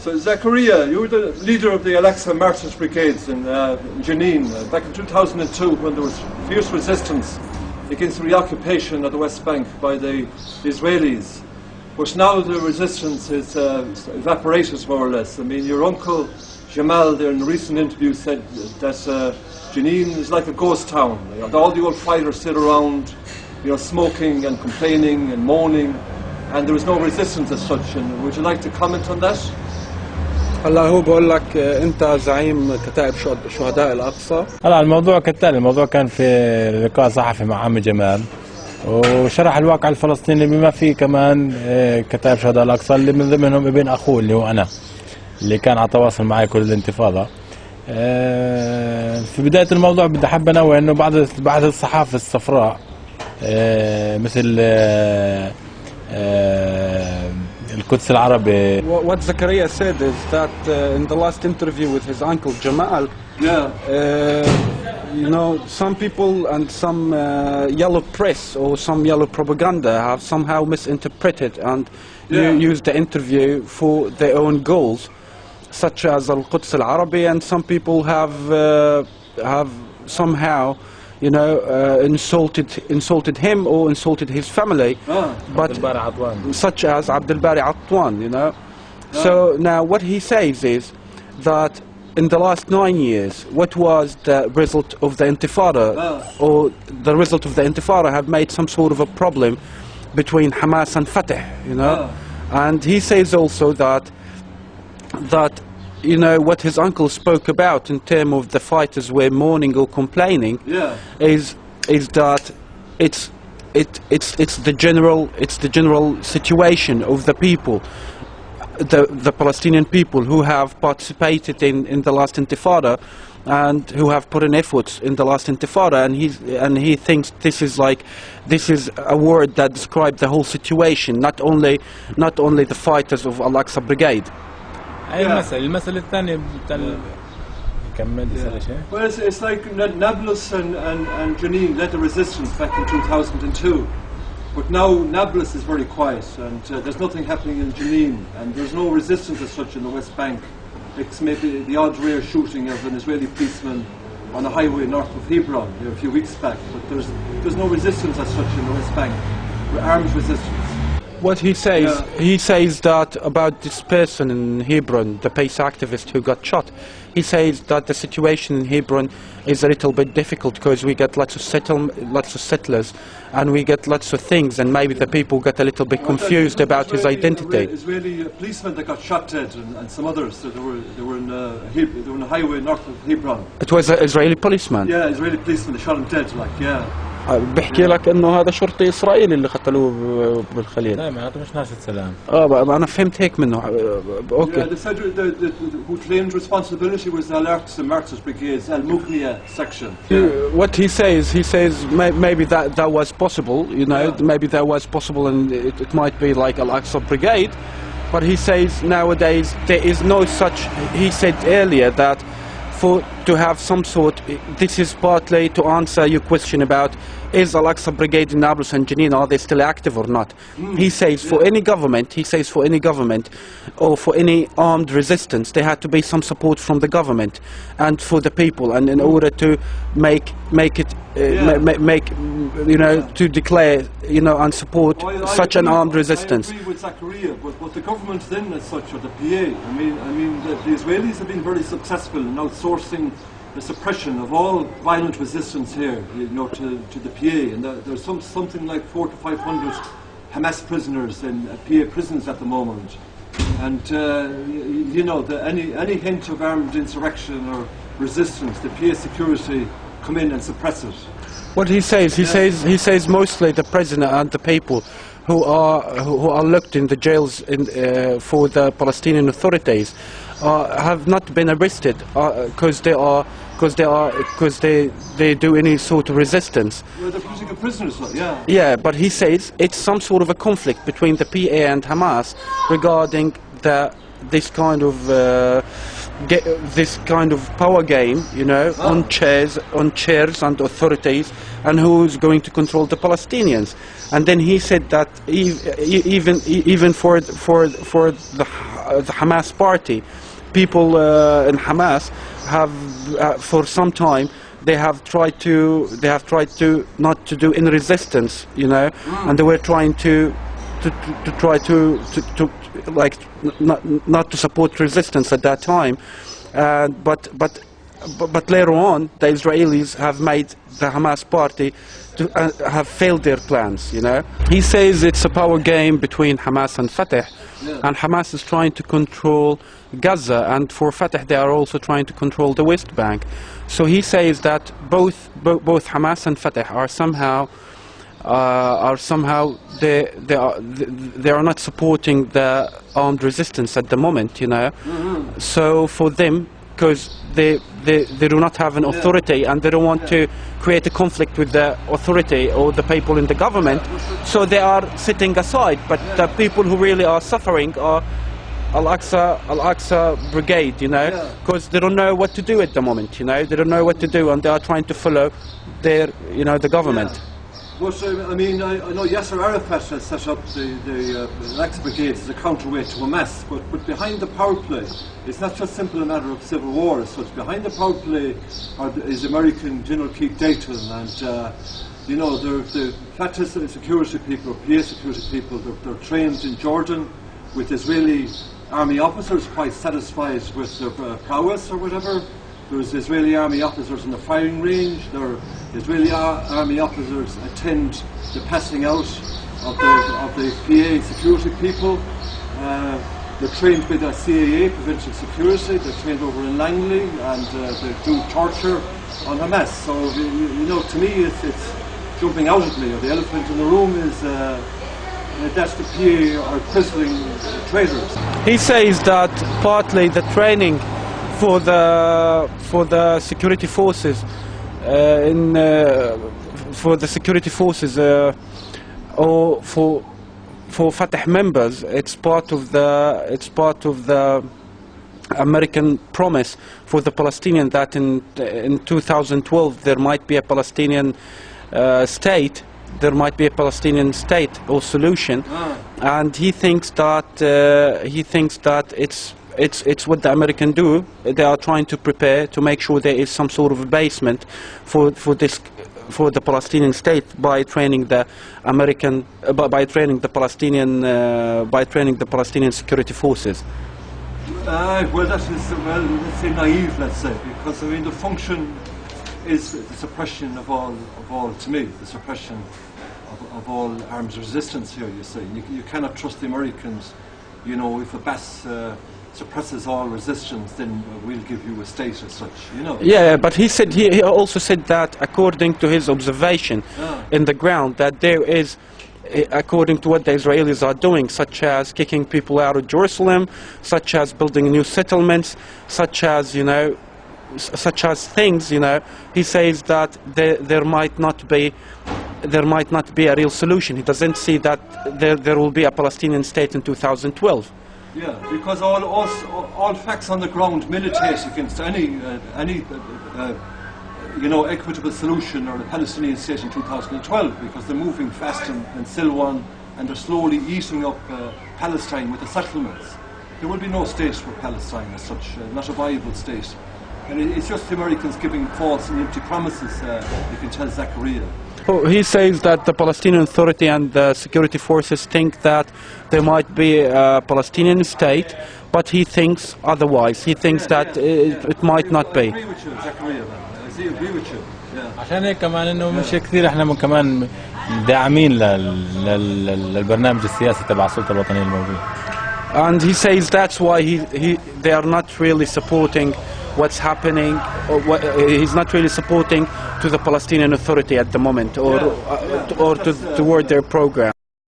So Zacheria, you were the leader of the Al-Aqsa Martyrs Brigades in Jenin back in 2002 when there was fierce resistance against the reoccupation of the West Bank by the Israelis. But now the resistance is evaporated more or less. I mean, your uncle Jamal there in a recent interview said that Jenin is like a ghost town. You know, all the old fighters sit around, you know, smoking and complaining and moaning, and there is no resistance as such. And would you like to comment on that? هلا هو بقول لك انت زعيم كتائب شهداء الاقصى. هلا الموضوع كالتالي، الموضوع كان في لقاء صحفي مع عمي جمال وشرح الواقع الفلسطيني بما فيه كمان كتائب شهداء الاقصى اللي من ضمنهم ابن اخوه اللي هو انا اللي كان على تواصل معي كل الانتفاضه. في بدايه الموضوع بدي احب انوه انه بعض الصحافه الصفراء مثل القدس العربي. What Zakaria said is that in the last interview with his uncle Jamal, you know, some people and some yellow press or some yellow propaganda have somehow misinterpreted and used the interview for their own goals, such as Al-Quds Al-Arabi, and some people have somehow, you know, insulted him or insulted his family, but such as Abdel Bari Atwan, you know. So now what he says is that in the last 9 years, what was the result of the Intifada, or the result of the Intifada have made some sort of a problem between Hamas and Fatah, you know. And he says also that you know, what his uncle spoke about in terms of the fighters were mourning or complaining is that it's the general situation of the people, the Palestinian people who have participated in the last Intifada and who have put in efforts in the last Intifada, and he thinks this is a word that describes the whole situation, not only the fighters of Al-Aqsa Brigade. المسألة الثانية كمل. Well, it's like Nablus and Jenin led the resistance back in 2002, but now Nablus is very quiet and there's nothing happening in Jenin, and there's no resistance as such in the West Bank. It's maybe the odd rare shooting of an Israeli policeman on a highway north of Hebron a few weeks back, but there's no resistance as such in the West Bank, armed resistance. What he says that about this person in Hebron, the peace activist who got shot, he says that the situation in Hebron is a little bit difficult because we get lots of settlers, and we get lots of things, and maybe the people get a little bit confused about his identity. Israeli policemen that got shot dead, and some others. So they were in a highway north of Hebron. It was an Israeli policeman. Yeah, Israeli policeman. They shot him dead. Like بحكي لك انه هذا شرطي اسرائيلي اللي قتلوه بالخليل. لا معناته مش ناس السلام. انا فهمت هيك منه. اوكي. Yeah, they said who claimed responsibility was the Al-Aqsa Martyrs Brigades, Al-Mughniya section. What he says maybe that was possible, you know, maybe that was possible, and it might be like Al-Aqsa Brigade, but he says nowadays there is no such. He said earlier that to have some sort, this is partly to answer your question about is Al-Aqsa Brigade in Nablus and Jenin, are they still active or not? He says for any government, or for any armed resistance, there had to be some support from the government and for the people, and in order to make it, you know, to declare, you know, and support such an armed resistance. I agree with Zakaria, but the government then as such, or the PA, I mean the Israelis have been very successful in outsourcing the suppression of all violent resistance here, you know, to the PA, and there's something like 400 to 500 Hamas prisoners in PA prisons at the moment, and you know, any hint of armed insurrection or resistance, the PA security come in and suppress it. What he says mostly the president and the people who are locked in the jails for the Palestinian authorities have not been arrested because they do any sort of resistance. Well, they're political prisoners, yeah. Yeah, but he says it's some sort of a conflict between the PA and Hamas regarding this kind of this kind of power game, you know, on chairs and authorities, and who's going to control the Palestinians. And then he said that even for the Hamas party, people in Hamas have for some time they have tried to not to do any resistance, you know, and they were trying to like not to support resistance at that time, but later on the Israelis have made the Hamas party to have failed their plans, you know. He says it's a power game between Hamas and Fatah, and Hamas is trying to control Gaza, and for Fatah they are also trying to control the West Bank. So he says that both Hamas and Fatah are somehow they are not supporting the armed resistance at the moment, you know. So for them, because they do not have an authority and they don't want to create a conflict with the authority or the people in the government, so they are sitting aside. But the people who really are suffering are Al-Aqsa Brigade, you know, because they don't know what to do at the moment, you know. They don't know what to do, and they are trying to follow their, you know, the government. But I mean, I know Yasser Arafat has set up the Al-Aqsa Brigades as a counterweight to Hamas, but behind the power play, it's not just simply a matter of civil war. So it's behind the power play is American General Keith Dayton, and you know, the Fatah security people, or PA security people, they're trained in Jordan with Israeli army officers, quite satisfied with their prowess or whatever. There's Israeli army officers in the firing range. There Israeli army officers attend the passing out of the PA security people. They're trained by the CAA, Provincial Security. They're trained over in Langley, and they do torture on Hamas. So you know, to me, it's jumping out at me. The elephant in the room is that's the PA are crippling traitors. He says that partly the training for the security forces or for Fatah members, it's part of the American promise for the Palestinian that in 2012 there might be a Palestinian state. There might be a Palestinian state or solution, and he thinks that it's what the Americans do. They are trying to prepare to make sure there is some sort of a basement for the Palestinian state by training the Palestinian security forces. Well, that is let's say naive, let's say, because I mean the function is the suppression of all to me, the suppression of all arms resistance here. You see, you cannot trust the Americans. You know, if Abbas suppresses all resistance, then we'll give you a state as such, you know. Yeah, but he also said that according to his observation in the ground, that there is, according to what the Israelis are doing, such as kicking people out of Jerusalem, such as building new settlements, such as things, you know, he says that there might not be a real solution. He doesn't see that there will be a Palestinian state in 2012. Yeah, because all facts on the ground militate against any you know, equitable solution or a Palestinian state in 2012, because they're moving fast in Silwan, and they're slowly eating up Palestine with the settlements. There will be no state for Palestine as such, not a viable state. And it's just the Americans giving false and empty promises, you can tell Zacheria. Oh, he says that the Palestinian Authority and the security forces think that there might be a Palestinian state, but he thinks otherwise. He thinks that it might not be. I agree with you, Zacheria. I agree with you. عشان هيك كمان انه مش كثير احنا كمان داعمين للبرنامج السياسي تبع السلطة الوطنية الموجود. And he says that's why they are not really supporting what's happening, or he's not really supporting to the Palestinian Authority at the moment, or toward their program.